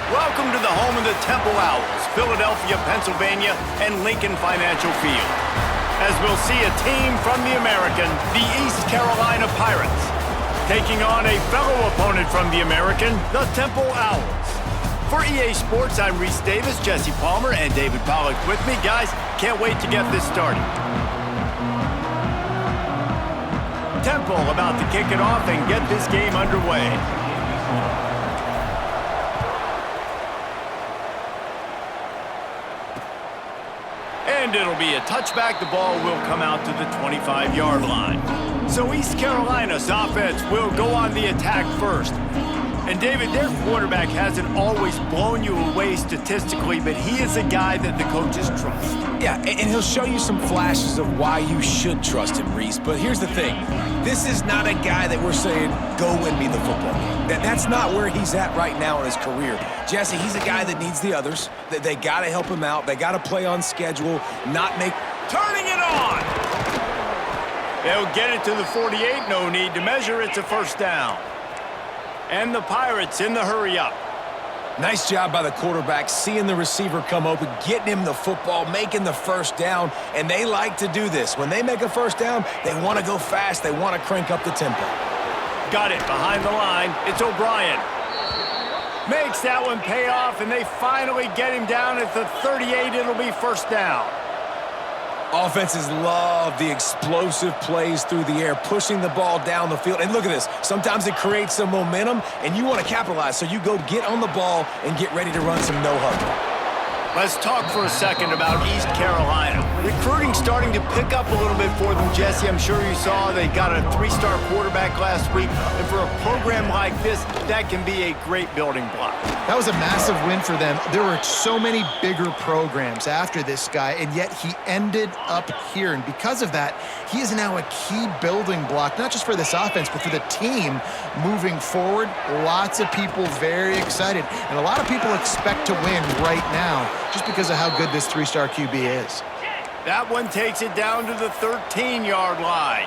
Welcome to the home of the Temple Owls, Philadelphia, Pennsylvania, and Lincoln Financial Field. As we'll see a team from the American, the East Carolina Pirates, taking on a fellow opponent from the American, the Temple Owls. For EA Sports, I'm Reese Davis, Jesse Palmer, and David Pollack with me. Guys, can't wait to get this started. Temple about to kick it off and get this game underway. And it'll be a touchback. The ball will come out to the 25-yard line. So East Carolina's offense will go on the attack first. And David, their quarterback hasn't always blown you away statistically, but he is a guy that the coaches trust. Yeah, and he'll show you some flashes of why you should trust him, Reese. But here's the thing. This is not a guy that we're saying, go win me the football game. That's not where he's at right now in his career. Jesse, he's a guy that needs the others. They got to help him out. They got to play on schedule, not make... Turning it on! They'll get it to the 48. No need to measure. It's a first down. And the Pirates in the hurry-up. Nice job by the quarterback, seeing the receiver come open, getting him the football, making the first down, and they like to do this. When they make a first down, they want to go fast. They want to crank up the tempo. Got it behind the line. It's O'Brien. Makes that one pay off, and they finally get him down at the 38. It'll be first down. Offenses love the explosive plays through the air, pushing the ball down the field. And look at this. Sometimes it creates some momentum, and you want to capitalize. So you go get on the ball and get ready to run some no-huddle. Let's talk for a second about East Carolina. Recruiting starting to pick up a little bit for them, Jesse. I'm sure you saw they got a 3-star quarterback last week. And for a program like this, that can be a great building block. That was a massive win for them. There were so many bigger programs after this guy, and yet he ended up here. And because of that, he is now a key building block, not just for this offense, but for the team moving forward. Lots of people very excited. And a lot of people expect to win right now just because of how good this 3-star QB is. That one takes it down to the 13-yard line.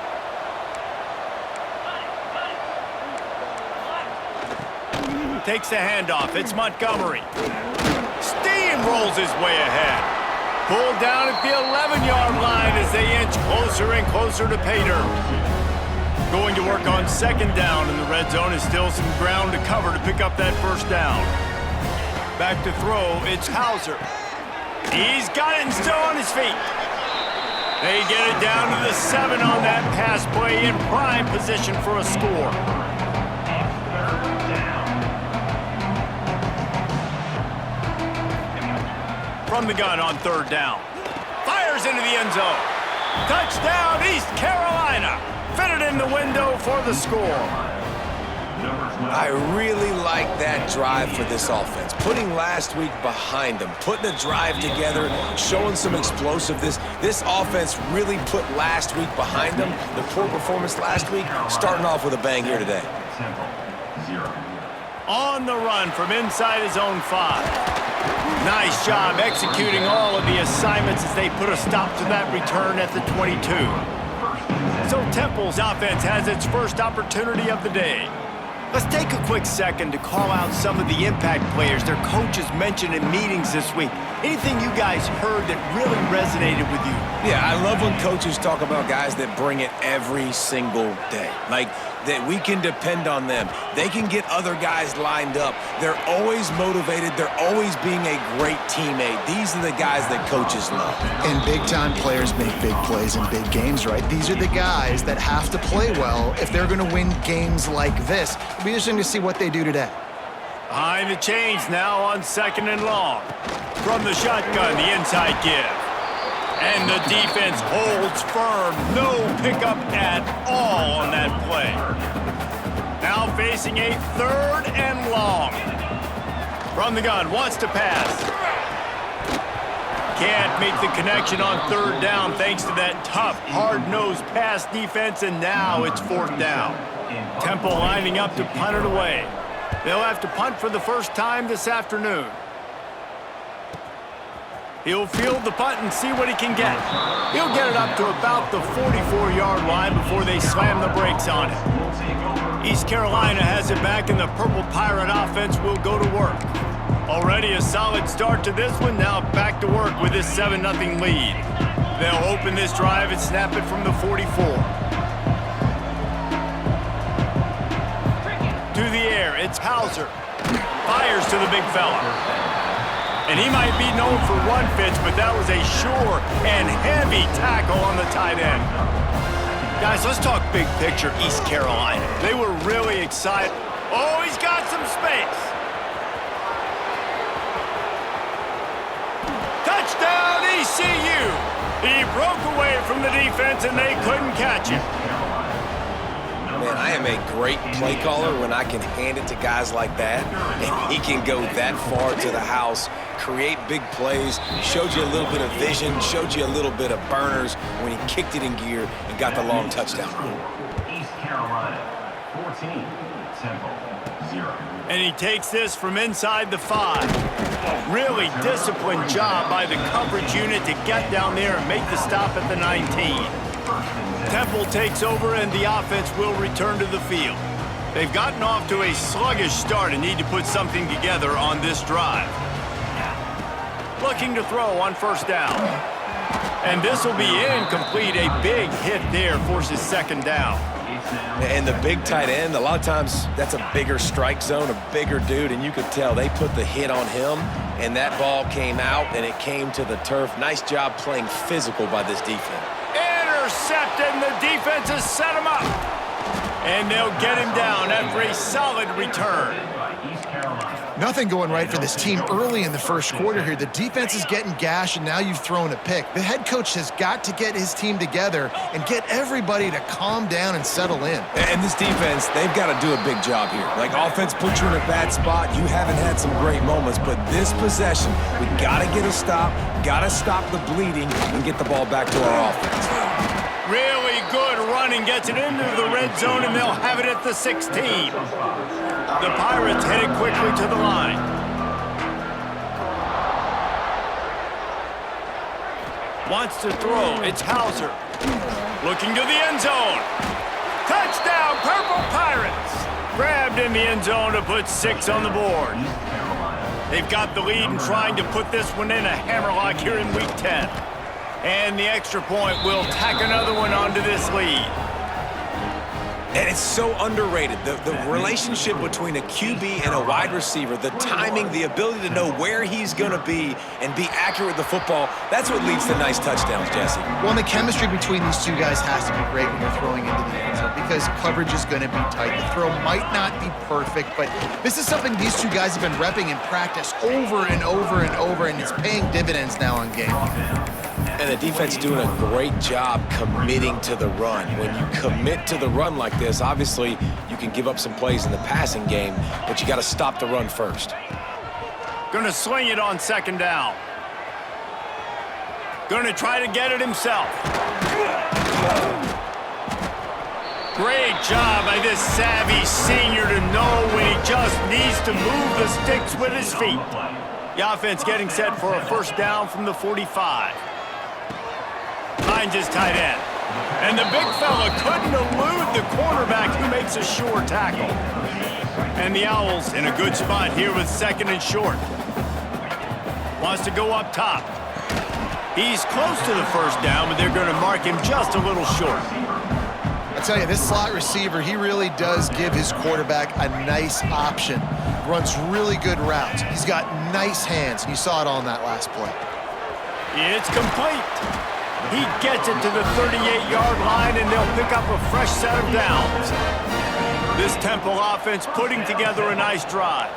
Takes the handoff. It's Montgomery. Steamrolls his way ahead. Pulled down at the 11-yard line as they inch closer and closer to pay dirt. Going to work on second down, and the red zone is still some ground to cover to pick up that first down. Back to throw. It's Hauser. He's got it and still on his feet. They get it down to the 7 on that pass play in prime position for a score. From the gun on third down. Fires into the end zone. Touchdown, East Carolina. Fitted in the window for the score. I really like that drive for this offense. Putting last week behind them, putting a drive together, showing some explosiveness. This offense really put last week behind them. The poor performance last week, starting off with a bang here today. On the run from inside his own 5. Nice job executing all of the assignments as they put a stop to that return at the 22. So Temple's offense has its first opportunity of the day. Let's take a quick second to call out some of the impact players their coaches mentioned in meetings this week. Anything you guys heard that really resonated with you? Yeah, I love when coaches talk about guys that bring it every single day. Like, that we can depend on them. They can get other guys lined up. They're always motivated. They're always being a great teammate. These are the guys that coaches love. And big-time players make big plays in big games, right? These are the guys that have to play well if they're going to win games like this. It'll be interesting to see what they do today. Behind the chains now on second and long. From the shotgun, the inside give. And the defense holds firm. No pickup at all on that play. Now facing a third and long. From the gun, wants to pass. Can't make the connection on third down thanks to that tough, hard-nosed pass defense, and now it's fourth down. Temple lining up to punt it away. They'll have to punt for the first time this afternoon. He'll field the punt and see what he can get. He'll get it up to about the 44-yard line before they slam the brakes on it. East Carolina has it back, and the Purple Pirate offense will go to work. Already a solid start to this one. Now back to work with this 7-0 lead. They'll open this drive and snap it from the 44. To the air, it's Hauser. Fires to the big fella. And he might be known for run fits, but that was a sure and heavy tackle on the tight end. Guys, let's talk big picture East Carolina. They were really excited. Oh, he's got some space. Touchdown, ECU. He broke away from the defense, and they couldn't catch him. Man, I am a great play caller when I can hand it to guys like that, and he can go that far to the house, create big plays, showed you a little bit of vision, showed you a little bit of burners when he kicked it in gear and got the long touchdown. East Carolina, 14, Temple, 0. And he takes this from inside the 5. Really disciplined job by the coverage unit to get down there and make the stop at the 19. Temple takes over and the offense will return to the field. They've gotten off to a sluggish start and need to put something together on this drive. Looking to throw on first down. And this will be incomplete. A big hit there forces second down. And the big tight end, a lot of times that's a bigger strike zone, a bigger dude, and you could tell they put the hit on him, and that ball came out, and it came to the turf. Nice job playing physical by this defense. Intercepted, and the defense has set him up. And they'll get him down after a solid return. Nothing going right for this team early in the first quarter here. The defense is getting gashed, and now you've thrown a pick. The head coach has got to get his team together and get everybody to calm down and settle in. And this defense, they've got to do a big job here. Like, offense put you in a bad spot. You haven't had some great moments, but this possession, we got to get a stop, got to stop the bleeding, and get the ball back to our offense. Really good running, gets it into the red zone, and they'll have it at the 16. The Pirates headed quickly to the line. Wants to throw, it's Hauser. Looking to the end zone. Touchdown, Purple Pirates! Grabbed in the end zone to put 6 on the board. They've got the lead and trying to put this one in a hammerlock here in Week 10. And the extra point will tack another one onto this lead. And it's so underrated. The relationship between a QB and a wide receiver, the timing, the ability to know where he's going to be and be accurate with the football, that's what leads to nice touchdowns, Jesse. Well, and the chemistry between these two guys has to be great when you're throwing into the end zone because coverage is going to be tight. The throw might not be perfect, but this is something these two guys have been repping in practice over and over and over, and it's paying dividends now in game. And the defense doing a great job committing to the run. When you commit to the run like this, obviously you can give up some plays in the passing game, but you got to stop the run first. Gonna swing it on second down. Gonna try to get it himself. Great job by this savvy senior to know when he just needs to move the sticks with his feet. The offense getting set for a first down from the 45. Finds his tight end. And the big fella couldn't elude the quarterback who makes a sure tackle. And the Owls in a good spot here with second and short. Wants to go up top. He's close to the first down, but they're going to mark him just a little short. I tell you, this slot receiver, he really does give his quarterback a nice option. Runs really good routes. He's got nice hands. You saw it on that last play. It's complete. He gets it to the 38-yard line, and they'll pick up a fresh set of downs. This Temple offense putting together a nice drive.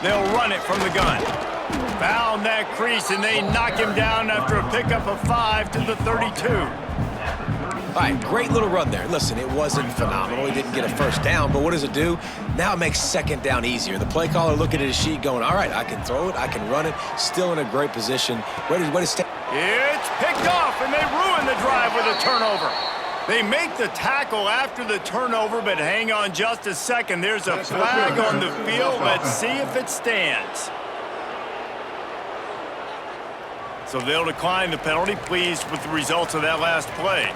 They'll run it from the gun. Found that crease, and they knock him down after a pickup of 5 to the 32. All right, great little run there. Listen, it wasn't phenomenal. He didn't get a first down, but what does it do? Now it makes second down easier. The play caller looking at his sheet going, all right, I can throw it, I can run it, still in a great position. Ready to stay. It's picked off, and they ruin the drive with a turnover. They make the tackle after the turnover, but hang on just a second. There's a flag on the field. Let's see if it stands. So they'll decline the penalty, pleased with the results of that last play.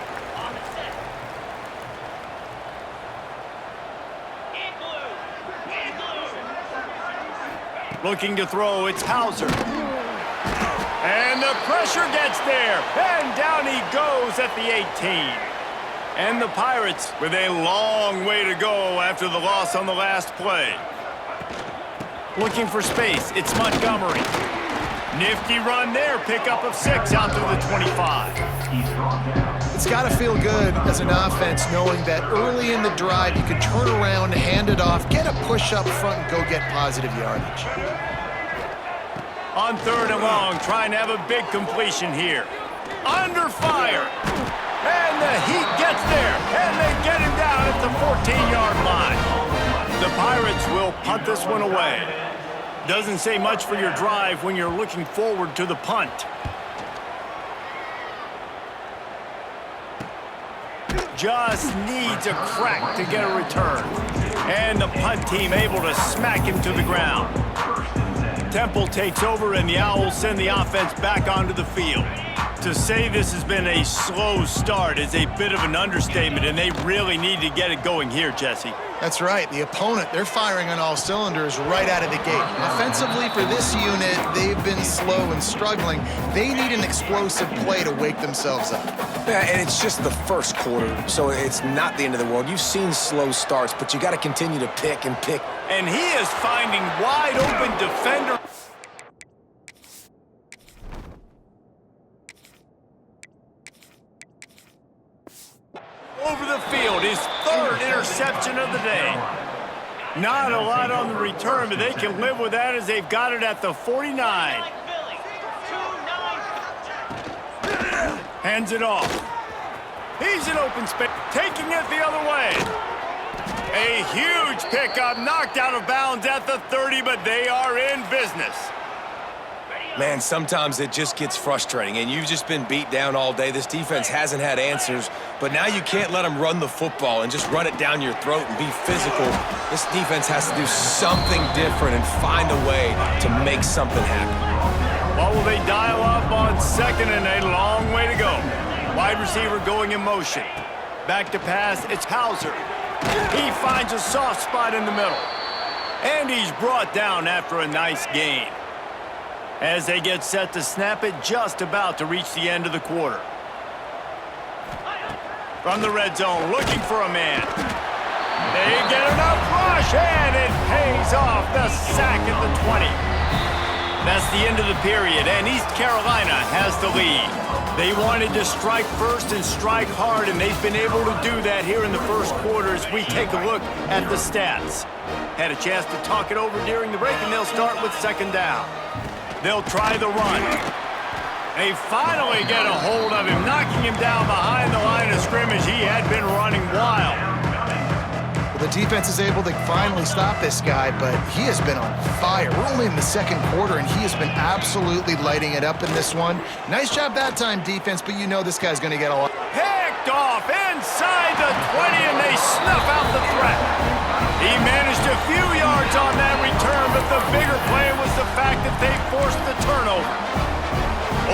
Looking to throw, it's Hauser. And the pressure gets there, and down he goes at the 18. And the Pirates with a long way to go after the loss on the last play. Looking for space, it's Montgomery. Nifty run there, pickup of 6 out to the 25. It's got to feel good as an offense knowing that early in the drive you can turn around, hand it off, get a push up front, and go get positive yardage. On 3rd and long, trying to have a big completion here. Under fire. And the Heat gets there, and they get him down at the 14-yard line. The Pirates will punt this one away. Doesn't say much for your drive when you're looking forward to the punt. Just needs a crack to get a return. And the punt team able to smack him to the ground. Temple takes over, and the Owls send the offense back onto the field. To say this has been a slow start is a bit of an understatement, and they really need to get it going here, Jesse. That's right. The opponent, they're firing on all cylinders right out of the gate. Offensively, for this unit, they've been slow and struggling. They need an explosive play to wake themselves up. Yeah, and it's just the first quarter, so it's not the end of the world. You've seen slow starts, but you got to continue to pick and pick. And he is finding wide-open defender. Over the field, his 3rd interception of the day. Not a lot on the return, but they can live with that as they've got it at the 49. Hands it off. He's in open space, taking it the other way. A huge pickup, knocked out of bounds at the 30, but they are in business. Man, sometimes it just gets frustrating, and you've just been beat down all day. This defense hasn't had answers, but now you can't let them run the football and just run it down your throat and be physical. This defense has to do something different and find a way to make something happen. What will they dial up on 2nd and a long way to go? Wide receiver going in motion. Back to pass, it's Hauser. He finds a soft spot in the middle. And he's brought down after a nice gain. As they get set to snap it, just about to reach the end of the quarter. From the red zone, looking for a man. They get enough rush, and it pays off. The sack at the 20. That's the end of the period, and East Carolina has the lead. They wanted to strike first and strike hard, and they've been able to do that here in the first quarter as we take a look at the stats. Had a chance to talk it over during the break, and they'll start with 2nd down. They'll try the run. They finally get a hold of him, knocking him down behind the line of scrimmage. He had been running wild. Well, the defense is able to finally stop this guy, but he has been on fire. We're only in the 2nd quarter, and he has been absolutely lighting it up in this one. Nice job that time, defense, but you know this guy's going to get a lot. Picked off inside the 20, and they snuff out the threat. He managed a few yards on that return, but the bigger play was the fact that they forced the turnover.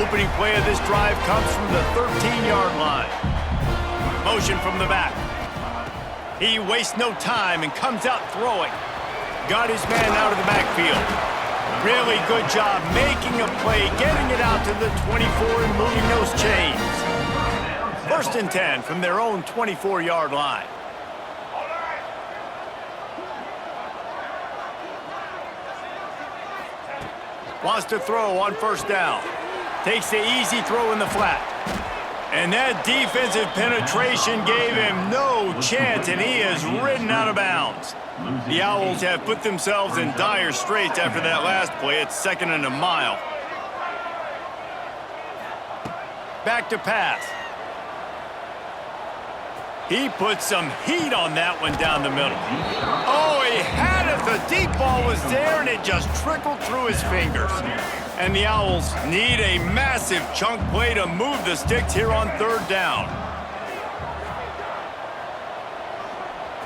Opening play of this drive comes from the 13-yard line. Motion from the back. He wastes no time and comes out throwing. Got his man out of the backfield. Really good job making a play, getting it out to the 24 and moving those chains. 1st and 10 from their own 24-yard line. Wants to throw on 1st down. Takes the easy throw in the flat. And that defensive penetration gave him no chance, and he is ridden out of bounds. The Owls have put themselves in dire straits after that last play. It's 2nd and a mile. Back to pass. He put some heat on that one down the middle. Oh, he had it. The deep ball was there, and it just trickled through his fingers. And the Owls need a massive chunk play to move the sticks here on 3rd down.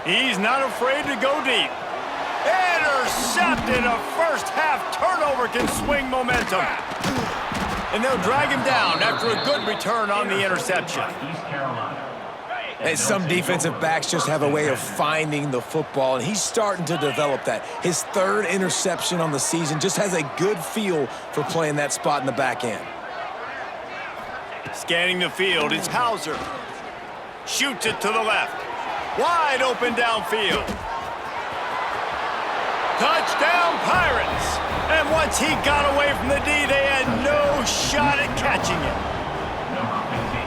He's not afraid to go deep. Intercepted. A first-half turnover can swing momentum. And they'll drag him down after a good return on the interception. East Carolina. And some defensive backs just have a way of finding the football, and he's starting to develop that. His third interception on the season, just has a good feel for playing that spot in the back end. Scanning the field, it's Hauser. Shoots it to the left. Wide open downfield. Touchdown, Pirates! And once he got away from the D, they had no shot at catching it.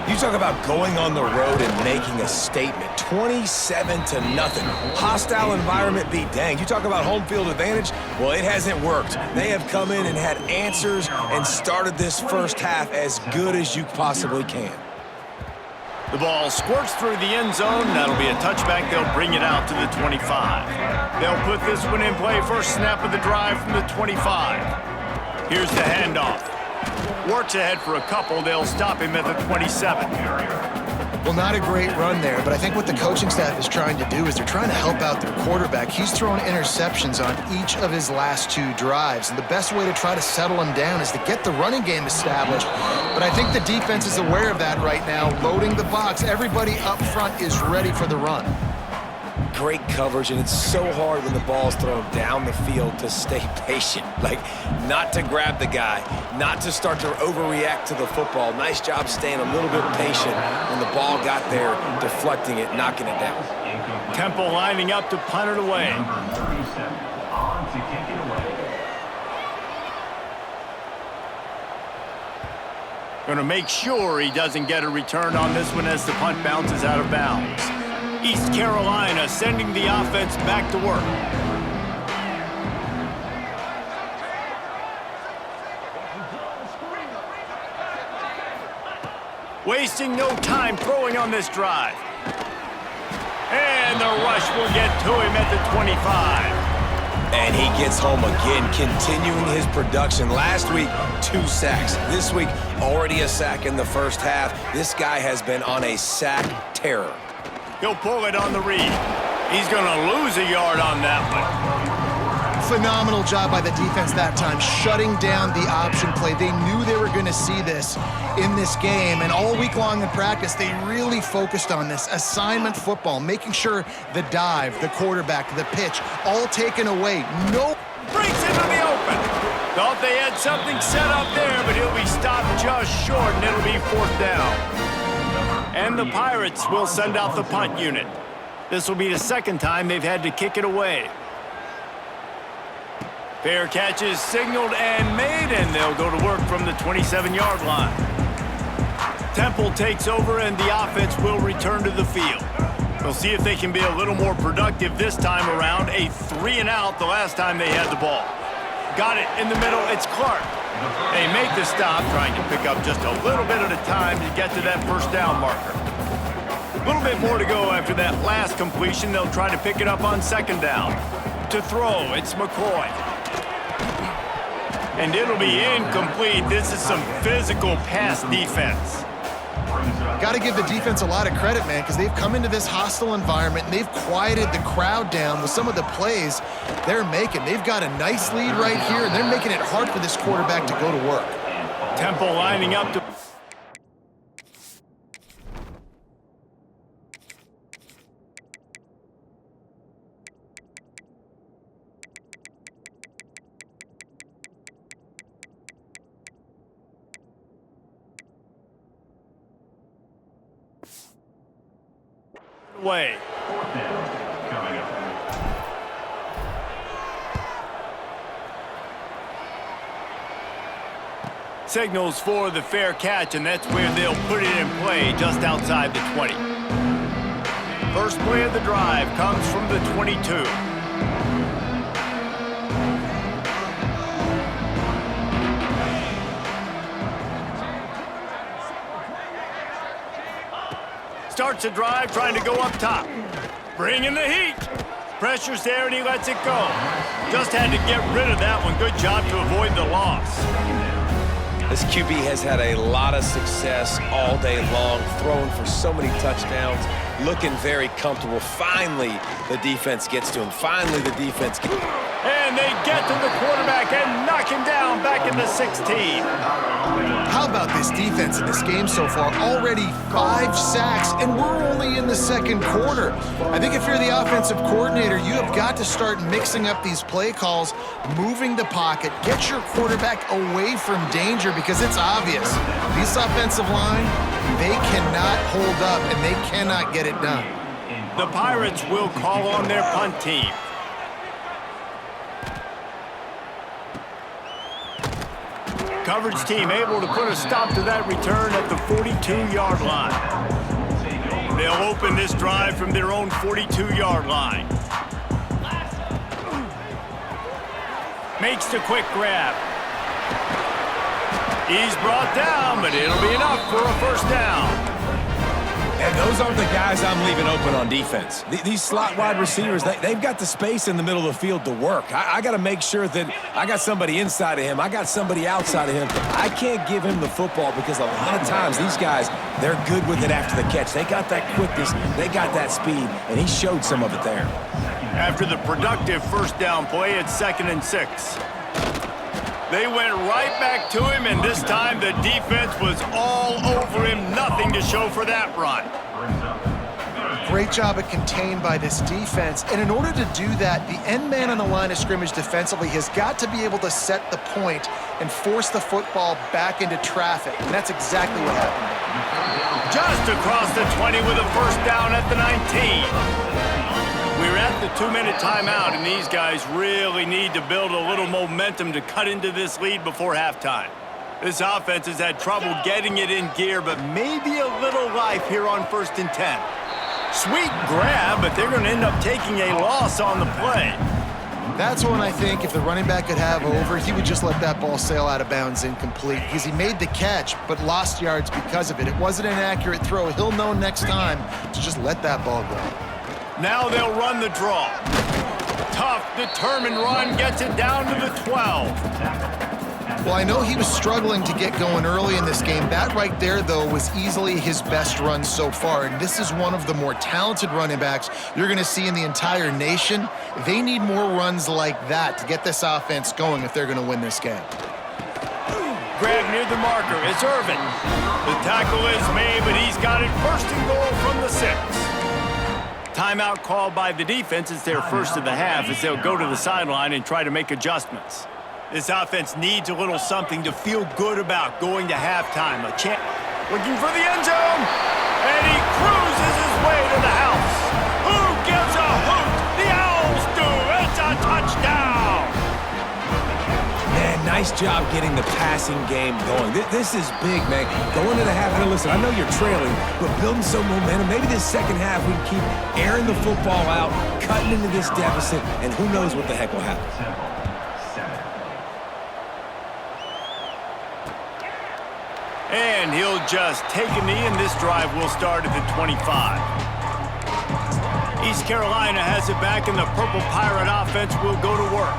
You talk about going on the road and making a statement. 27-0. Hostile environment be danged. You talk about home field advantage. Well, it hasn't worked. They have come in and had answers and started this first half as good as you possibly can. The ball squirts through the end zone. That'll be a touchback. They'll bring it out to the 25. They'll put this one in play. First snap of the drive from the 25. Here's the handoff. Works ahead for a couple. They'll stop him at the 27. Well, not a great run there, but I think what the coaching staff is trying to do is they're trying to help out their quarterback. He's thrown interceptions on each of his last 2 drives, and the best way to try to settle him down is to get the running game established. But I think the defense is aware of that right now, loading the box. Everybody up front is ready for the run. Great coverage, and it's so hard when the ball's thrown down the field to stay patient. Like, not to grab the guy, not to start to overreact to the football. Nice job staying a little bit patient when the ball got there, deflecting it, knocking it down. Temple lining up to punt it away. Number 37 on to kick it away. Going to make sure he doesn't get a return on this one as the punt bounces out of bounds. East Carolina sending the offense back to work. Wasting no time throwing on this drive. And the rush will get to him at the 25. And he gets home again, continuing his production. Last week, 2 sacks. This week, already a sack in the first half. This guy has been on a sack terror. He'll pull it on the read. He's going to lose a yard on that one. Phenomenal job by the defense that time, shutting down the option play. They knew they were going to see this in this game, and all week long in practice, they really focused on this assignment football, making sure the dive, the quarterback, the pitch, all taken away. No. Breaks into the open. Thought they had something set up there, but he'll be stopped just short, and it'll be 4th down. And the Pirates will send out the punt unit. This will be the 2nd time they've had to kick it away. Fair catch is signaled and made, and they'll go to work from the 27-yard line. Temple takes over, and the offense will return to the field. We'll see if they can be a little more productive this time around. A 3-and-out the last time they had the ball. Got it in the middle. It's Clark. They make the stop, trying to pick up just a little bit at a time to get to that 1st down marker. A little bit more to go after that last completion. They'll try to pick it up on 2nd down. To throw, it's McCoy. And it'll be incomplete. This is some physical pass defense. Got to give the defense a lot of credit, man, because they've come into this hostile environment and they've quieted the crowd down with some of the plays they're making. They've got a nice lead right here, and they're making it hard for this quarterback to go to work. Temple lining up to... way. 4th down coming up. Signals for the fair catch, and that's where they'll put it in play, just outside the 20. First play of the drive comes from the 22. Starts a drive, trying to go up top. Bringing the heat. Pressure's there, and he lets it go. Just had to get rid of that one. Good job to avoid the loss. This QB has had a lot of success all day long, throwing for so many touchdowns, looking very comfortable. Finally, the defense gets to him. Finally, the defense gets... And they get to the quarterback and knock him down back in the 16. How about this defense in this game so far? Already 5 sacks, and we're only in the second quarter. I think if you're the offensive coordinator, you have got to start mixing up these play calls, moving the pocket, get your quarterback away from danger, because it's obvious. This offensive line, they cannot hold up, and they cannot get it done. The Pirates will call on their punt team. Coverage team able to put a stop to that return at the 42-yard line. They'll open this drive from their own 42-yard line. Makes the quick grab. He's brought down, but it'll be enough for a first down. And those aren't the guys I'm leaving open on defense. These slot wide receivers, they've got the space in the middle of the field to work. I got to make sure that I got somebody inside of him. I got somebody outside of him. I can't give him the football because a lot of times these guys, they're good with it after the catch. They got that quickness. They got that speed, and he showed some of it there. After the productive first down play, it's 2nd and 6. They went right back to him, and this time the defense was all over him. Nothing to show for that run. Great job at contained by this defense. And in order to do that, the end man on the line of scrimmage defensively has got to be able to set the point and force the football back into traffic. And that's exactly what happened. Just across the 20 with a first down at the 19. We're at the 2-minute timeout, and these guys really need to build a little momentum to cut into this lead before halftime. This offense has had trouble getting it in gear, but maybe a little life here on 1st and 10. Sweet grab, but they're going to end up taking a loss on the play. That's when I think if the running back could have over, he would just let that ball sail out of bounds incomplete, because he made the catch but lost yards because of it. It wasn't an accurate throw. He'll know next time to just let that ball go. Now they'll run the draw. Tough, determined run gets it down to the 12. Well, I know he was struggling to get going early in this game. That right there, though, was easily his best run so far. And this is one of the more talented running backs you're going to see in the entire nation. They need more runs like that to get this offense going if they're going to win this game. Grab near the marker. It's Irvin. The tackle is made, but he's got it 1st and goal from the 6. Timeout called by the defense. It's their first of the half as they'll go to the sideline and try to make adjustments. This offense needs a little something to feel good about going to halftime. A chance looking for the end zone, and he cruises his way to the house. Who gives a hoot? The Owls do. It's a touchdown. Man, nice job getting the passing game going. This is big, man. Going to the half, and listen, I know you're trailing, but building some momentum. Maybe this second half we can keep airing the football out, cutting into this deficit, and who knows what the heck will happen. And he'll just take a knee, and this drive will start at the 25. East Carolina has it back, and the Purple Pirate offense will go to work.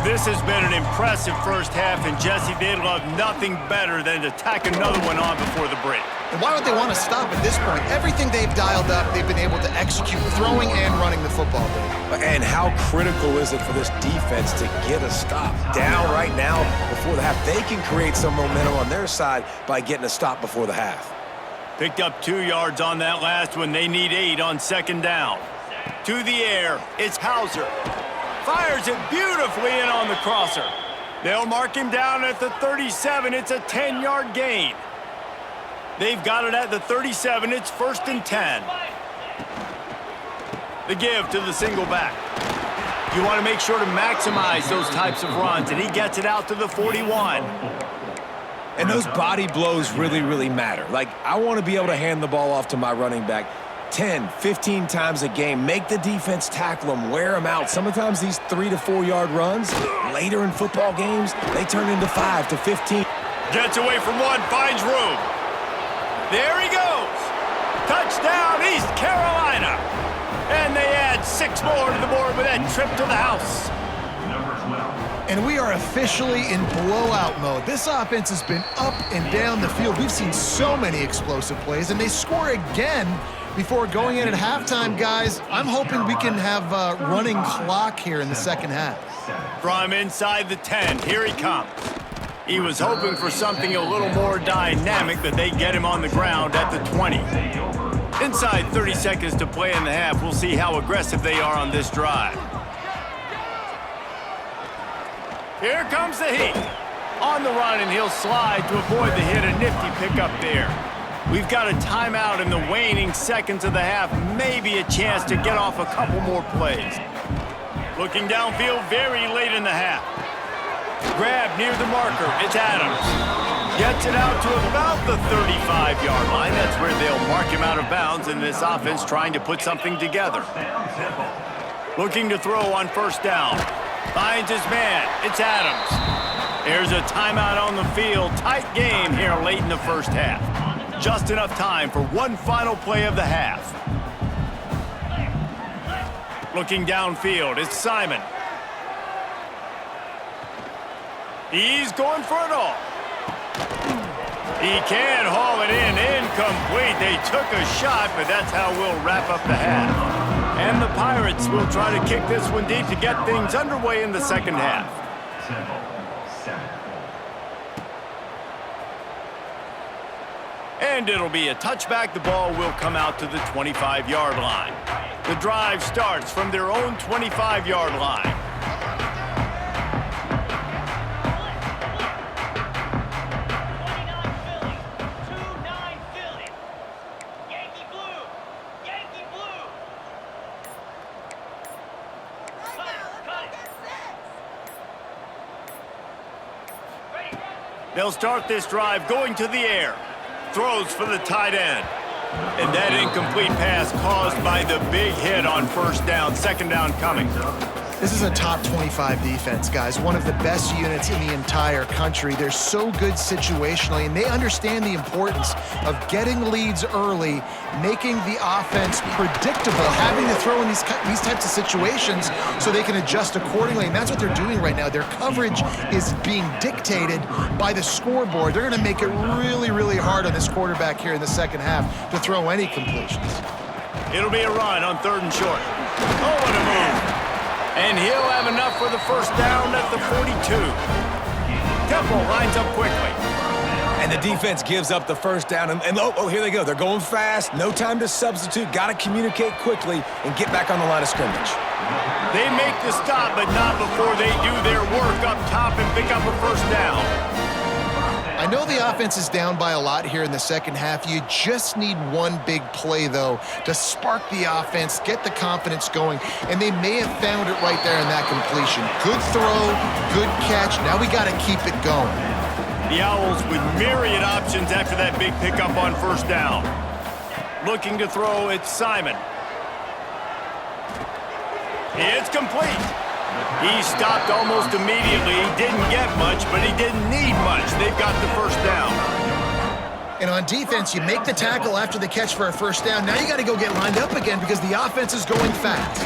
This has been an impressive first half, and Jesse, they'd love nothing better than to tack another one on before the break. And why would they want to stop at this point? Everything they've dialed up, they've been able to execute, throwing and running the football. And how critical is it for this defense to get a stop? Down right now before the half. They can create some momentum on their side by getting a stop before the half. Picked up 2 yards on that last one. They need 8 on 2nd down. To the air, it's Hauser. Fires it beautifully in on the crosser. They'll mark him down at the 37. It's a 10-yard gain. They've got it at the 37. It's 1st and 10. The give to the single back. You want to make sure to maximize those types of runs, and he gets it out to the 41. And those body blows really, really matter. Like, I want to be able to hand the ball off to my running back 10, 15 times a game. Make the defense tackle them, wear them out. Sometimes these 3 to 4 yard runs, later in football games, they turn into 5 to 15. Gets away from one, finds room. There he goes. Touchdown, East Carolina. And they add 6 more to the board with that trip to the house. Number 12. And we are officially in blowout mode. This offense has been up and down the field. We've seen so many explosive plays, and they score again before going in at halftime, guys. I'm hoping we can have a running clock here in the second half. From inside the 10, here he comes. He was hoping for something a little more dynamic, but they get him on the ground at the 20. Inside 30 seconds to play in the half. We'll see how aggressive they are on this drive. Here comes the heat. On the run, and he'll slide to avoid the hit. A nifty pickup there. We've got a timeout in the waning seconds of the half. Maybe a chance to get off a couple more plays. Looking downfield very late in the half. Grab near the marker. It's Adams. Gets it out to about the 35-yard line. That's where they'll mark him out of bounds in this offense trying to put something together. Looking to throw on first down. Finds his man. It's Adams. There's a timeout on the field. Tight game here late in the first half. Just enough time for one final play of the half. Looking downfield, it's Simon. He's going for it all. He can haul it in. Incomplete. They took a shot, but that's how we'll wrap up the half. And the Pirates will try to kick this one deep to get things underway in the second half. And it'll be a touchback. The ball will come out to the 25-yard line. The drive starts from their own 25-yard line. They'll start this drive going to the air. Throws for the tight end. And that incomplete pass caused by the big hit on first down. Second down coming. This is a top 25 defense, guys. One of the best units in the entire country. They're so good situationally, and they understand the importance of getting leads early, making the offense predictable, having to throw in these types of situations so they can adjust accordingly. And that's what they're doing right now. Their coverage is being dictated by the scoreboard. They're going to make it really, really hard on this quarterback here in the second half to throw any completions. It'll be a run on third and short. Oh, what a move. And he'll have enough for the first down at the 42. Temple lines up quickly. And the defense gives up the first down. And oh, here they go. They're going fast. No time to substitute. Got to communicate quickly and get back on the line of scrimmage. They make the stop, but not before they do their work up top and pick up a first down. I know the offense is down by a lot here in the second half. You just need one big play, though, to spark the offense, get the confidence going, and they may have found it right there in that completion. Good throw, good catch. Now we got to keep it going. The Owls with myriad options after that big pickup on first down. Looking to throw, it's Simon. It's complete. He stopped almost immediately. He didn't get much, but he didn't need much. They've got the first down. And on defense, you make the tackle after the catch for a first down. Now you got to go get lined up again because the offense is going fast.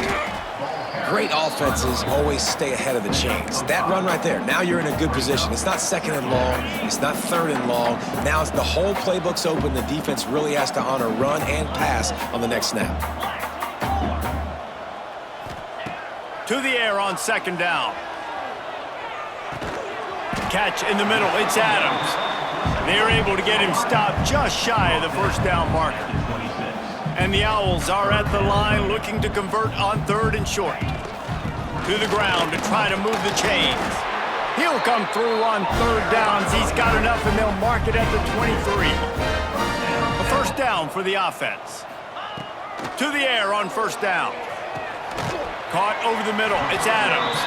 Great offenses always stay ahead of the chains. That run right there, now you're in a good position. It's not second and long. It's not third and long. Now it's the whole playbook's open. The defense really has to honor run and pass on the next snap. To the air on second down. Catch in the middle. It's Adams. They're able to get him stopped just shy of the first down marker. And the Owls are at the line looking to convert on third and short. To the ground to try to move the chains. He'll come through on third downs. He's got enough, and they'll mark it at the 23. A first down for the offense. To the air on first down. Caught over the middle. It's Adams.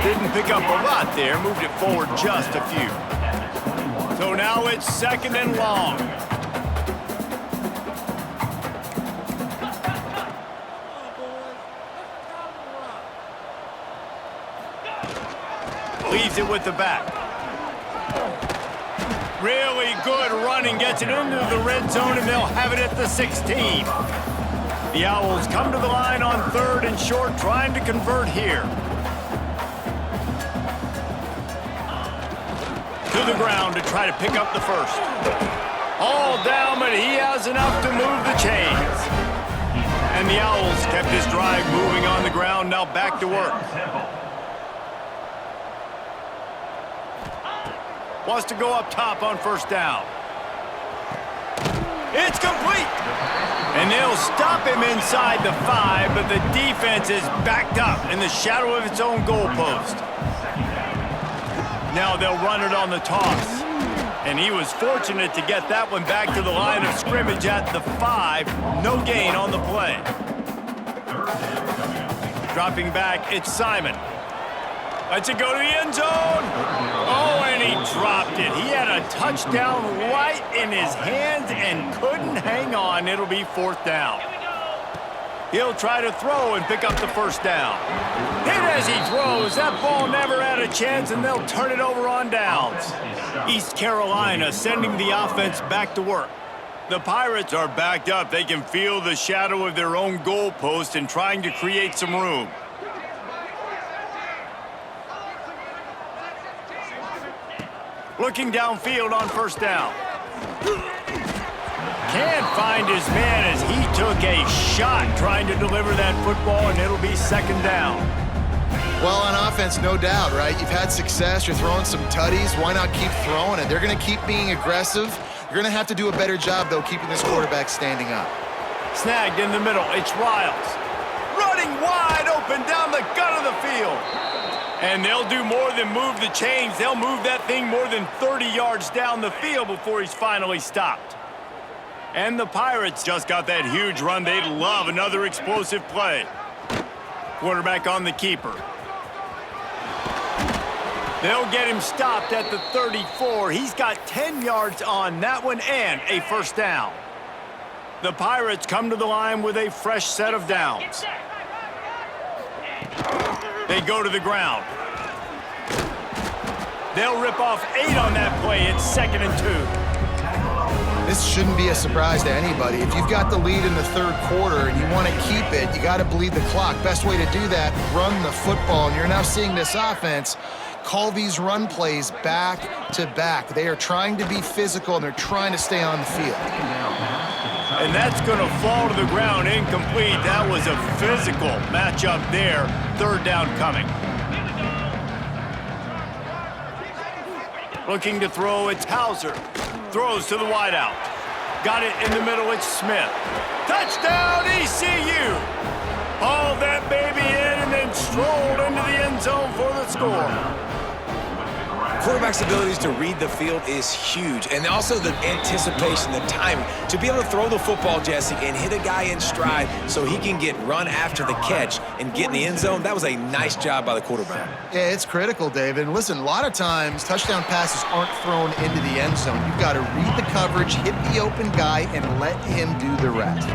Didn't pick up a lot there. Moved it forward just a few. So now it's second and long. Leaves it with the back. Really good running. Gets it into the red zone, and they'll have it at the 16. The Owls come to the line on third and short, trying to convert here. To the ground to try to pick up the first. All down, but he has enough to move the chains. And the Owls kept his drive moving on the ground, now back to work. Wants to go up top on first down. It's complete. And they'll stop him inside the 5, but the defense is backed up in the shadow of its own goalpost. Now they'll run it on the toss. And he was fortunate to get that one back to the line of scrimmage at the 5. No gain on the play. Dropping back, it's Simon. Lets it go to the end zone. Oh, and he dropped it. He had a touchdown right in his hands and couldn't hang on. It'll be fourth down. He'll try to throw and pick up the first down. Hit as he throws. That ball never had a chance, and they'll turn it over on downs. East Carolina sending the offense back to work. The Pirates are backed up. They can feel the shadow of their own goalpost and trying to create some room. Looking downfield on first down. Can't find his man as he took a shot trying to deliver that football, and it'll be second down. Well, on offense, no doubt, right? You've had success. You're throwing some tutties. Why not keep throwing it? They're going to keep being aggressive. You're going to have to do a better job, though, keeping this quarterback standing up. Snagged in the middle. It's Riles. Running wide open down the gut of the field. And they'll do more than move the chains. They'll move that thing more than 30 yards down the field before he's finally stopped. And the Pirates just got that huge run. They'd love another explosive play. Quarterback on the keeper. They'll get him stopped at the 34. He's got 10 yards on that one and a first down. The Pirates come to the line with a fresh set of downs. They go to the ground. They'll rip off 8 on that play. It's 2nd and 2. This shouldn't be a surprise to anybody. If you've got the lead in the third quarter and you want to keep it, you got to bleed the clock. Best way to do that, run the football. And you're now seeing this offense call these run plays back to back. They are trying to be physical, and they're trying to stay on the field. And that's going to fall to the ground, incomplete. That was a physical matchup there. Third down coming. Looking to throw, it's Hauser. Throws to the wideout. Got it in the middle, it's Smith. Touchdown, ECU! Hauled that baby in and then strolled into the end zone for the score. Quarterback's abilities to read the field is huge, and also the anticipation, the timing. To be able to throw the football, Jesse, and hit a guy in stride so he can get run after the catch and get in the end zone, that was a nice job by the quarterback. Yeah, it's critical, David. And listen, a lot of times, touchdown passes aren't thrown into the end zone. You've got to read the coverage, hit the open guy, and let him do the rest.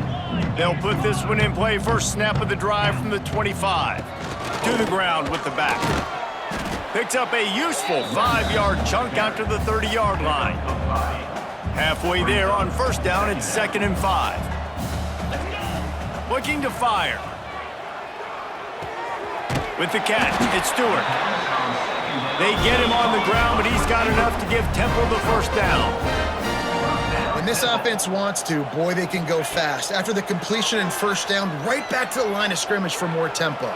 They'll put this one in play. First snap of the drive from the 25. To the ground with the back. Picks up a useful 5-yard chunk out to the 30-yard line. Halfway there on first down, it's 2nd and 5. Looking to fire. With the catch, it's Stewart. They get him on the ground, but he's got enough to give Temple the first down. When this offense wants to, boy, they can go fast. After the completion and first down, right back to the line of scrimmage for more tempo.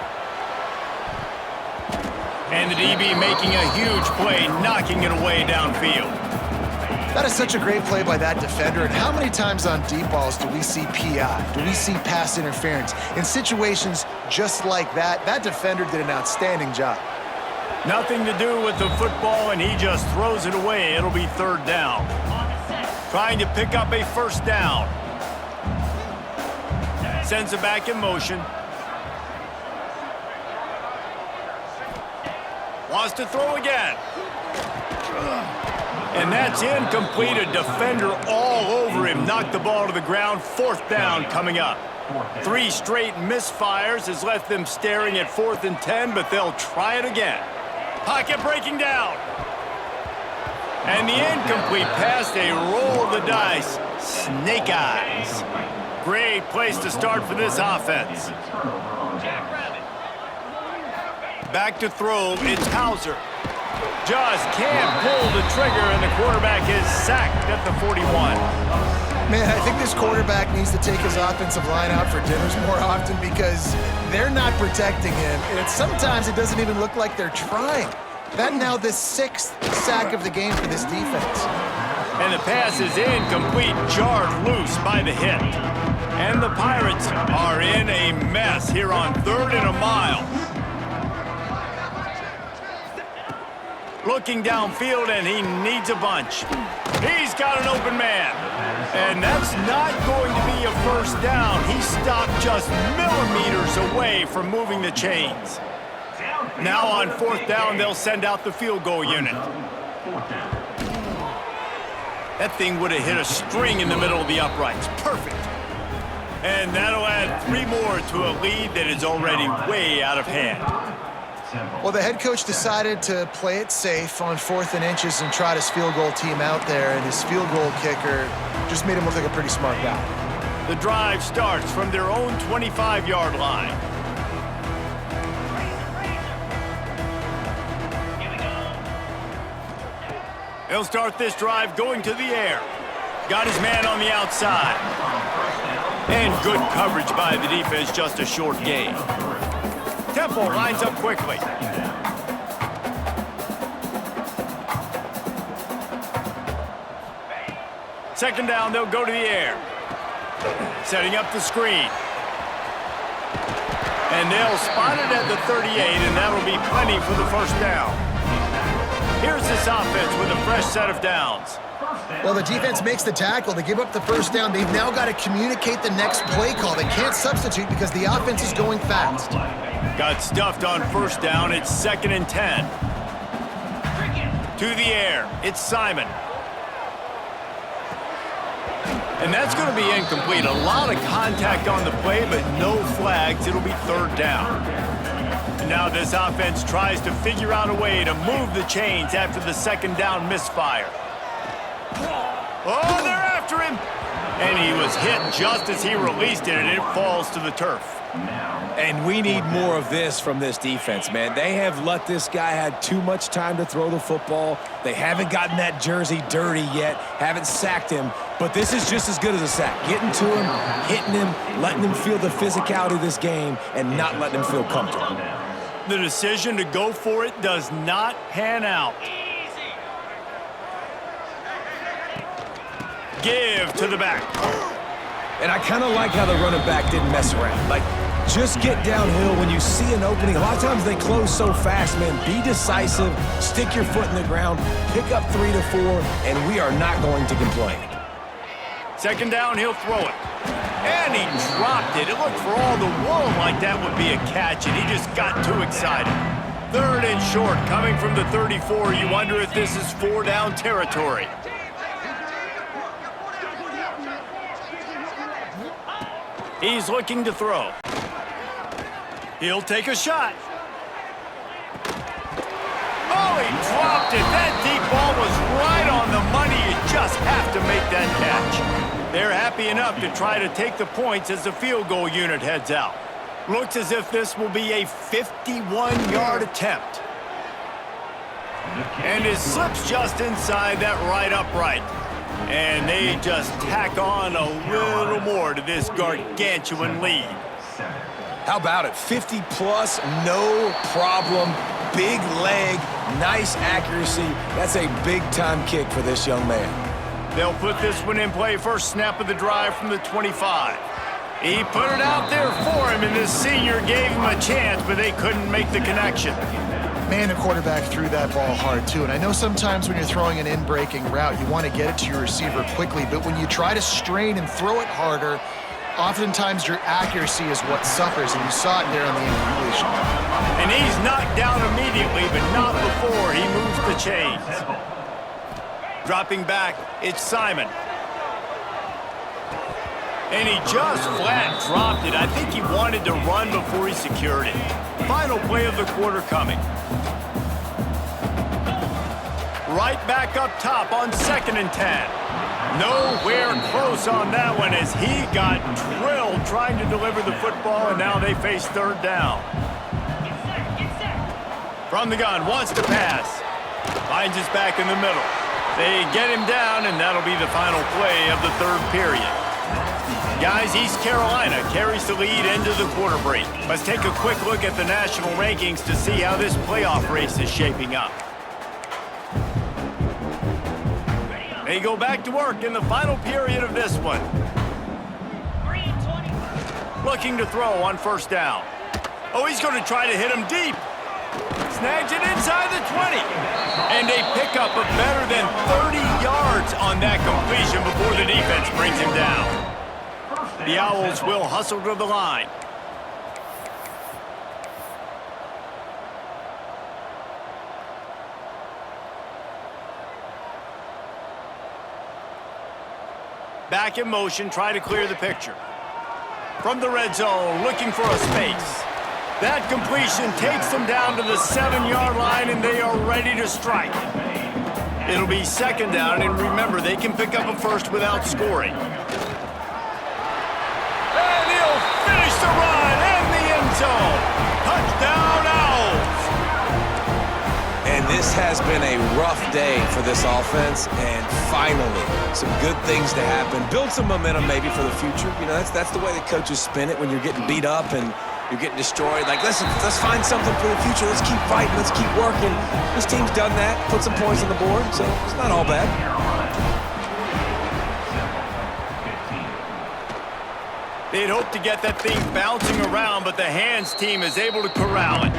And the DB making a huge play, knocking it away downfield. That is such a great play by that defender. And how many times on deep balls do we see PI? Do we see pass interference? In situations just like that, that defender did an outstanding job. Nothing to do with the football, and he just throws it away. It'll be third down. Trying to pick up a first down. Sends it back in motion. Wants to throw again. And that's incomplete. A defender all over him. Knocked the ball to the ground. Fourth down coming up. 3 straight misfires has left them staring at 4th and 10, but they'll try it again. Pocket breaking down. And the incomplete pass, they roll the dice. Snake eyes. Great place to start for this offense. Back to throw, it's Hauser. Just can't pull the trigger, and the quarterback is sacked at the 41. Man, I think this quarterback needs to take his offensive line out for dinners more often because they're not protecting him. And sometimes it doesn't even look like they're trying. That now the 6th sack of the game for this defense. And the pass is incomplete, jarred loose by the hit. And the Pirates are in a mess here on 3rd and a mile. Looking downfield, and he needs a bunch. He's got an open man. And that's not going to be a first down. He stopped just millimeters away from moving the chains. Now on 4th down, they'll send out the field goal unit. That thing would have hit a string in the middle of the uprights. Perfect. And that'll add 3 more to a lead that is already way out of hand. Well, the head coach decided to play it safe on 4th and inches and trot his field goal team out there, and his field goal kicker just made him look like a pretty smart guy. The drive starts from their own 25-yard line. He'll start this drive going to the air. Got his man on the outside. And good coverage by the defense, just a short gain. Temple lines up quickly. Second down, they'll go to the air. Setting up the screen. And they'll spot it at the 38, and that'll be plenty for the first down. Here's this offense with a fresh set of downs. Well, the defense makes the tackle. They give up the first down. They've now got to communicate the next play call. They can't substitute because the offense is going fast. Got stuffed on first down. It's 2nd and 10. To the air. It's Simon. And that's going to be incomplete. A lot of contact on the play, but no flags. It'll be 3rd down. And now this offense tries to figure out a way to move the chains after the 2nd down misfire. Oh, they're after him! And he was hit just as he released it, and it falls to the turf. And we need more of this from this defense, man. They have let this guy have too much time to throw the football. They haven't gotten that jersey dirty yet, haven't sacked him, but this is just as good as a sack. Getting to him, hitting him, letting him feel the physicality of this game, and not letting him feel comfortable. The decision to go for it does not pan out. Give to the back. And I kind of like how the running back didn't mess around. Like, just get downhill when you see an opening. A lot of times they close so fast, man. Be decisive, stick your foot in the ground, pick up 3 to 4, and we are not going to complain. 2nd down, he'll throw it. And he dropped it. It looked for all the world like that would be a catch, and he just got too excited. 3rd and short, coming from the 34. You wonder if this is 4-down territory. He's looking to throw. He'll take a shot. Oh, he dropped it. That deep ball was right on the money. You just have to make that catch. They're happy enough to try to take the points as the field goal unit heads out. Looks as if this will be a 51-yard attempt. And it slips just inside that right upright. And they just tack on a little more to this gargantuan lead. How about it? 50-plus, no problem. Big leg, nice accuracy. That's a big-time kick for this young man. They'll put this one in play. First snap of the drive from the 25. He put it out there for him, and this senior gave him a chance, but they couldn't make the connection. Man, the quarterback threw that ball hard, too. And I know sometimes when you're throwing an in-breaking route, you want to get it to your receiver quickly. But when you try to strain and throw it harder, oftentimes your accuracy is what suffers. And you saw it there on the incompletion. And he's knocked down immediately, but not before he moves the chains. Dropping back, it's Simon. And he just flat dropped it. I think he wanted to run before he secured it. Final play of the quarter coming. Right back up top on 2nd and 10. Nowhere close on that one as he got drilled trying to deliver the football, and now they face 3rd down. From the gun, wants to pass. Finds his back in the middle. They get him down, and that'll be the final play of the third period. Guys, East Carolina carries the lead into the quarter break. Let's take a quick look at the national rankings to see how this playoff race is shaping up. They go back to work in the final period of this one. Looking to throw on first down. Oh, he's going to try to hit him deep. Snags it inside the 20. And a pickup of better than 30 yards on that completion before the defense brings him down. The Owls will hustle to the line. Back in motion, try to clear the picture. From the red zone, looking for a space. That completion takes them down to the 7-yard line, and they are ready to strike. It'll be second down, and remember, they can pick up a first without scoring. And he'll finish the run in the end zone. Touchdown, Owls! And this has been a rough day for this offense, and finally, some good things to happen. Build some momentum maybe for the future. You know, that's the way the coaches spin it when you're getting beat up and you're getting destroyed. Like, listen, let's find something for the future. Let's keep fighting. Let's keep working. This team's done that, put some points on the board, so it's not all bad. They'd hope to get that thing bouncing around, but the hands team is able to corral it.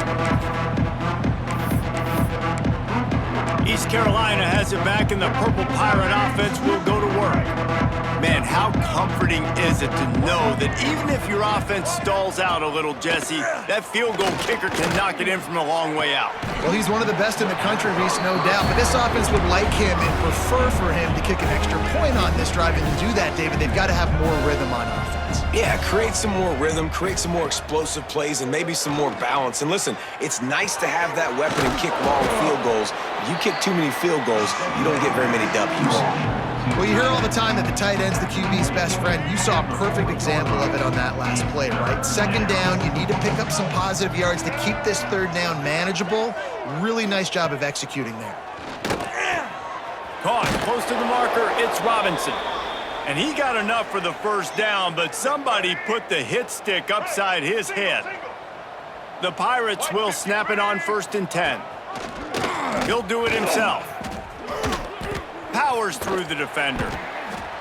East Carolina has it back, and the Purple Pirate offense will go to work. Man, how comforting is it to know that even if your offense stalls out a little, Jesse, that field goal kicker can knock it in from a long way out. Well, he's one of the best in the country, Reese, no doubt. But this offense would like him and prefer for him to kick an extra point on this drive. And to do that, David, they've got to have more rhythm on offense. Yeah, create some more rhythm, create some more explosive plays, and maybe some more balance. And listen, it's nice to have that weapon and kick long field goals. If you kick too many field goals, you don't get very many W's. Well, you hear all the time that the tight end's the QB's best friend. You saw a perfect example of it on that last play, right? Second down, you need to pick up some positive yards to keep this third down manageable. Really nice job of executing there. Caught close to the marker, it's Robinson. And he got enough for the first down, but somebody put the hit stick upside his head. The Pirates will snap it on 1st and 10. He'll do it himself. Powers through the defender.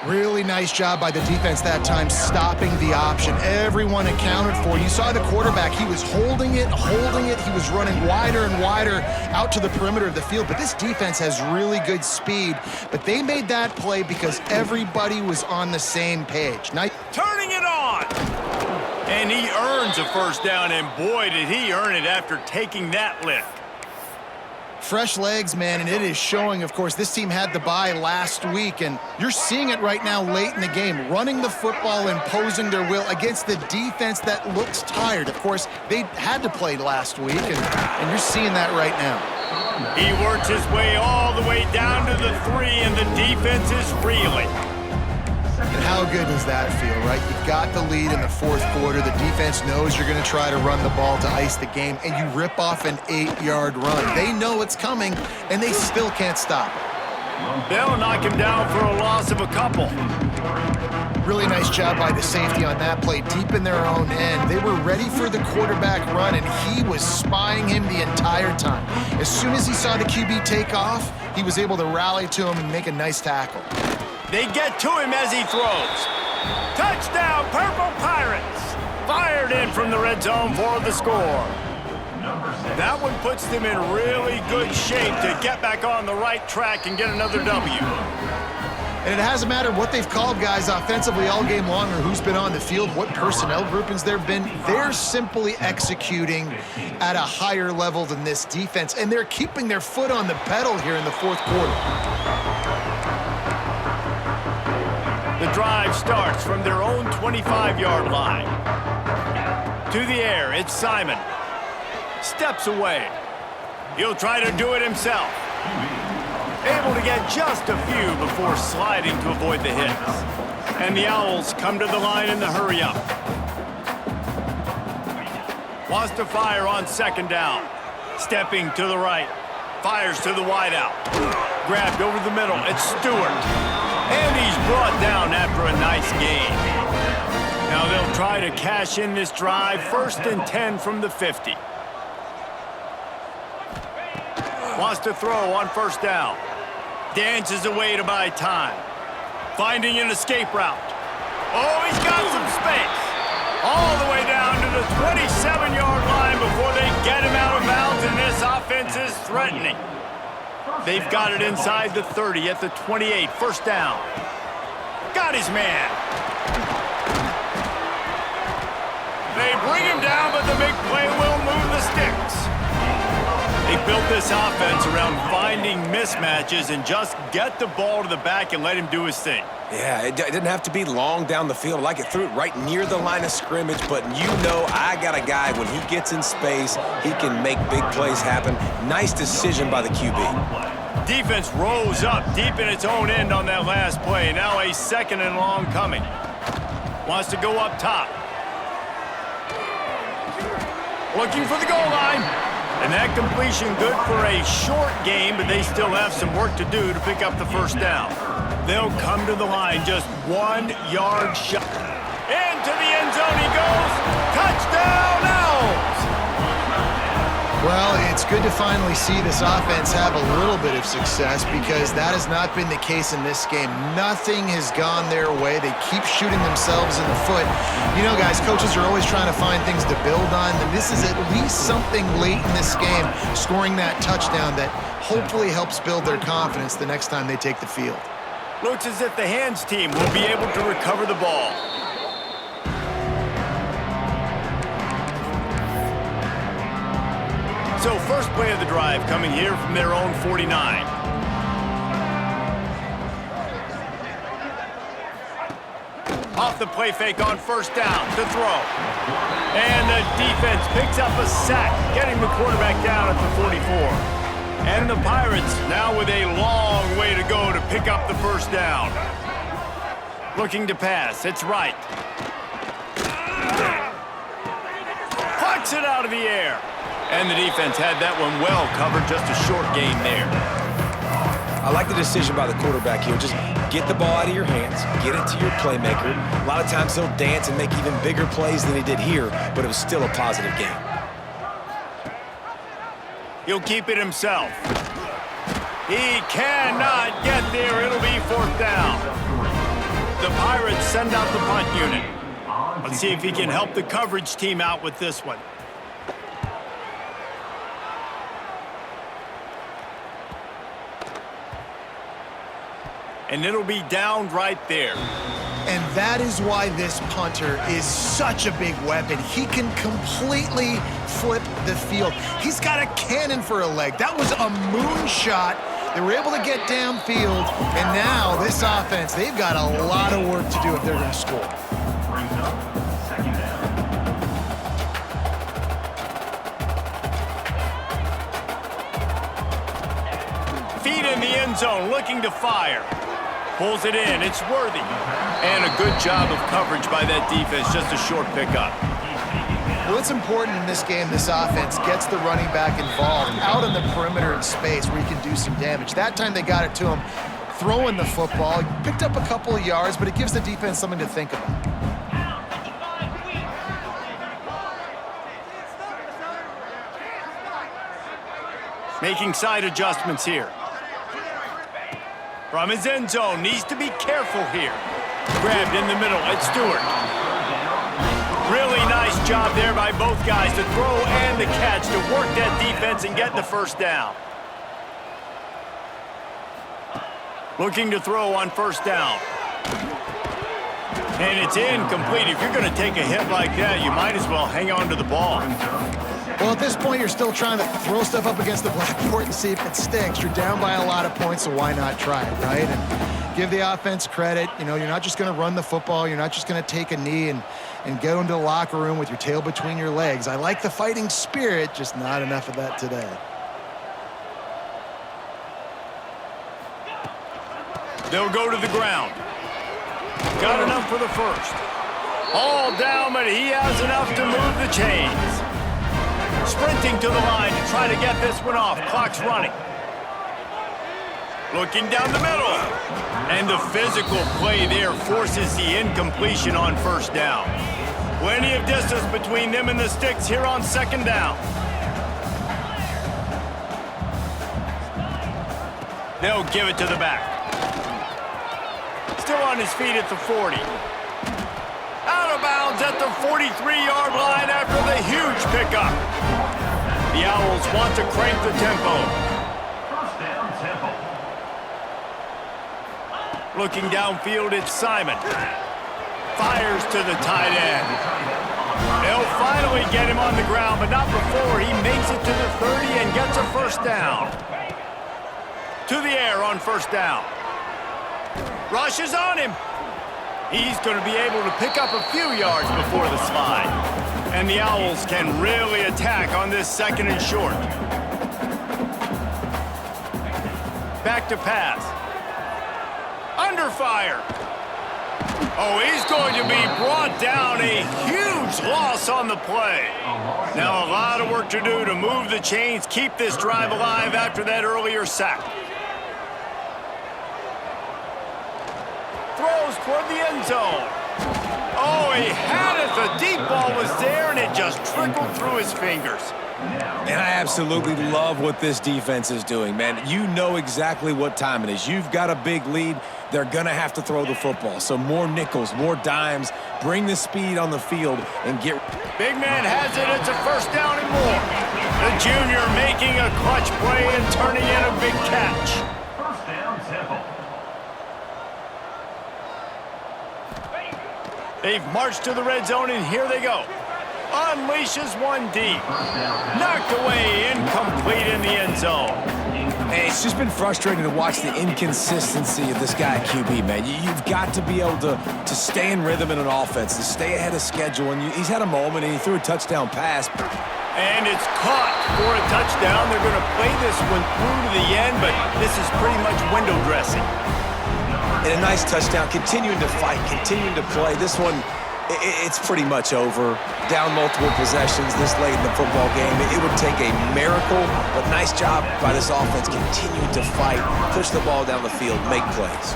Really nice job by the defense that time, stopping the option. Everyone accounted for. You saw the quarterback. He was holding it. He was running wider and wider out to the perimeter of the field. But this defense has really good speed. But they made that play because everybody was on the same page. Nice. Turning it on. And he earns a first down, and boy, did he earn it after taking that lick. Fresh legs, man, and it is showing. Of course, this team had the bye last week, and you're seeing it right now late in the game, running the football, imposing their will against the defense that looks tired. Of course, they had to play last week, and you're seeing that right now. He works his way all the way down to the 3, and the defense is reeling. And how good does that feel, right? You've got the lead in the 4th quarter. The defense knows you're going to try to run the ball to ice the game, and you rip off an 8-yard run. They know it's coming, and they still can't stop it. They'll knock him down for a loss of a couple. Really nice job by the safety on that play, deep in their own end. They were ready for the quarterback run, and he was spying him the entire time. As soon as he saw the QB take off, he was able to rally to him and make a nice tackle. They get to him as he throws. Touchdown, Purple Pirates! Fired in from the red zone for the score. That one puts them in really good shape to get back on the right track and get another W. And it hasn't mattered what they've called guys offensively all game long or who's been on the field, what personnel groupings there have been. They're simply executing at a higher level than this defense, and they're keeping their foot on the pedal here in the 4th quarter. The drive starts from their own 25-yard line. To the air, it's Simon. Steps away. He'll try to do it himself. Able to get just a few before sliding to avoid the hits. And the Owls come to the line in the hurry-up. Wants to fire on 2nd down. Stepping to the right. Fires to the wideout. Grabbed over the middle. It's Stewart. And he's brought down after a nice gain. Now they'll try to cash in this drive. 1st and 10 from the 50. Wants to throw on 1st down. Dances away to buy time. Finding an escape route. Oh, he's got some space. All the way down to the 27-yard line before they get him out of bounds, and this offense is threatening. They've got it inside the 30 at the 28. 1st down. Got his man. They bring him down, but the big play will move the sticks. They built this offense around finding mismatches and just get the ball to the back and let him do his thing. Yeah, it didn't have to be long down the field. Like it threw it right near the line of scrimmage, but you know I got a guy, when he gets in space, he can make big plays happen. Nice decision by the QB. Defense rose up deep in its own end on that last play. Now a 2nd and long coming. Wants to go up top. Looking for the goal line. And that completion good for a short game, but they still have some work to do to pick up the 1st down. They'll come to the line just 1 yard shot. Into the end zone he goes. Touchdown, Owls! Well, it's good to finally see this offense have a little bit of success, because that has not been the case in this game. Nothing has gone their way. They keep shooting themselves in the foot. You know, guys, coaches are always trying to find things to build on, and this is at least something late in this game, scoring that touchdown that hopefully helps build their confidence the next time they take the field. Looks as if the hands team will be able to recover the ball. So 1st play of the drive coming here from their own 49. Off the play fake on 1st down to throw. And the defense picks up a sack, getting the quarterback down at the 44. And the Pirates now with a long way to go to pick up the 1st down. Looking to pass. It's right. Plucks it out of the air. And the defense had that one well covered. Just a short gain there. I like the decision by the quarterback here. Just get the ball out of your hands, get it to your playmaker. A lot of times he'll dance and make even bigger plays than he did here, but it was still a positive game. He'll keep it himself. He cannot get there. It'll be 4th down. The Pirates send out the punt unit. Let's see if he can help the coverage team out with this one. And it'll be down right there. And that is why this punter is such a big weapon. He can completely flip the field. He's got a cannon for a leg. That was a moonshot. They were able to get downfield, and now this offense, they've got a lot of work to do if they're going to score. Brings up 2nd down. Feet in the end zone, looking to fire. Pulls it in, it's Worthy. And a good job of coverage by that defense, just a short pickup. Well, it's important in this game, this offense gets the running back involved, out on the perimeter in space where he can do some damage. That time they got it to him, throwing the football. He picked up a couple of yards, but it gives the defense something to think about. Making side adjustments here. From his end zone, needs to be careful here. Grabbed in the middle, it's Stewart. Really nice job there by both guys to throw and to catch, to work that defense and get the 1st down. Looking to throw on 1st down. And it's incomplete. If you're going to take a hit like that, you might as well hang on to the ball. Well, at this point, you're still trying to throw stuff up against the blackboard and see if it sticks. You're down by a lot of points, so why not try it, right? And give the offense credit. You know, you're not just going to run the football. You're not just going to take a knee and go into the locker room with your tail between your legs. I like the fighting spirit, just not enough of that today. They'll go to the ground. Got enough for the 1st. All down, but he has enough to move the chains. Sprinting to the line to try to get this one off. Clock's running. Looking down the middle. And the physical play there forces the incompletion on first down. Plenty of distance between them and the sticks here on second down. They'll give it to the back. Still on his feet at the 40. Out of bounds at the 43-yard line after the huge pickup. The Owls want to crank the tempo. First down, Temple. Looking downfield, it's Simon. Fires to the tight end. They'll finally get him on the ground, but not before he makes it to the 30 and gets a first down. To the air on first down. Rush is on him. He's going to be able to pick up a few yards before the slide. And the Owls can really attack on this second and short. Back to pass. Under fire. Oh, he's going to be brought down. A huge loss on the play. Now a lot of work to do to move the chains, keep this drive alive after that earlier sack. Throws toward the end zone. Oh, he had it. The deep ball was there, and it just trickled through his fingers. And I absolutely love what this defense is doing, man. You know exactly what time it is. You've got a big lead. They're going to have to throw the football. So more nickels, more dimes. Bring the speed on the field and get... Big man has it. It's a first down and more. The junior making a clutch play and turning in a big catch. First down, Temple. They've marched to the red zone, and here they go. Unleashes one deep. Knocked away, incomplete in the end zone. Hey, it's just been frustrating to watch the inconsistency of this guy at QB, man. You've got to be able to stay in rhythm in an offense, to stay ahead of schedule. And he's had a moment, and he threw a touchdown pass. And it's caught for a touchdown. They're going to play this one through to the end, but this is pretty much window dressing. And a nice touchdown, continuing to fight, continuing to play. This one, it's pretty much over. Down multiple possessions this late in the football game. It would take a miracle, but nice job by this offense continuing to fight, push the ball down the field, make plays.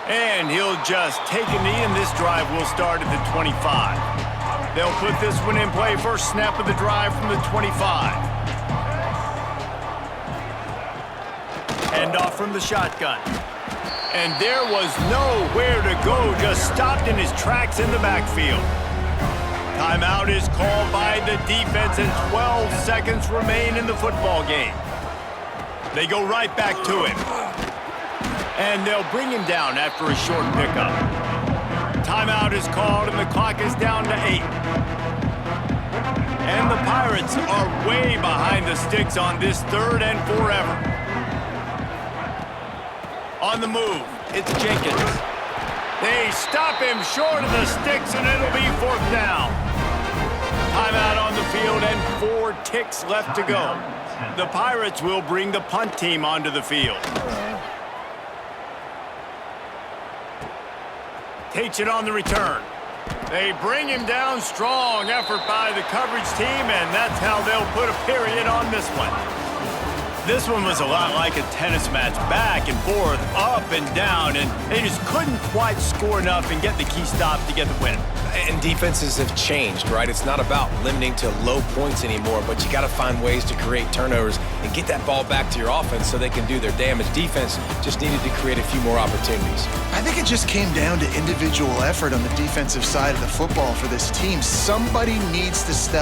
And he'll just take a knee, and this drive will start at the 25. They'll put this one in play. First snap of the drive from the 25. End off from the shotgun. And there was nowhere to go, just stopped in his tracks in the backfield. Timeout is called by the defense, and 12 seconds remain in the football game. They go right back to him. And they'll bring him down after a short pickup. Timeout is called, and the clock is down to 8. And the Pirates are way behind the sticks on this third and forever. On the move, it's Jenkins. They stop him short of the sticks, and it'll be fourth down. Timeout on the field, and 4 ticks left to go. The Pirates will bring the punt team onto the field. Takes it on the return. They bring him down. Strong effort by the coverage team, and that's how they'll put a period on this one. This one was a lot like a tennis match, back and forth, up and down, and they just couldn't quite score enough and get the key stop to get the win. And defenses have changed, right? It's not about limiting to low points anymore, but you got to find ways to create turnovers and get that ball back to your offense so they can do their damage. Defense just needed to create a few more opportunities. I think it just came down to individual effort on the defensive side of the football for this team. Somebody needs to step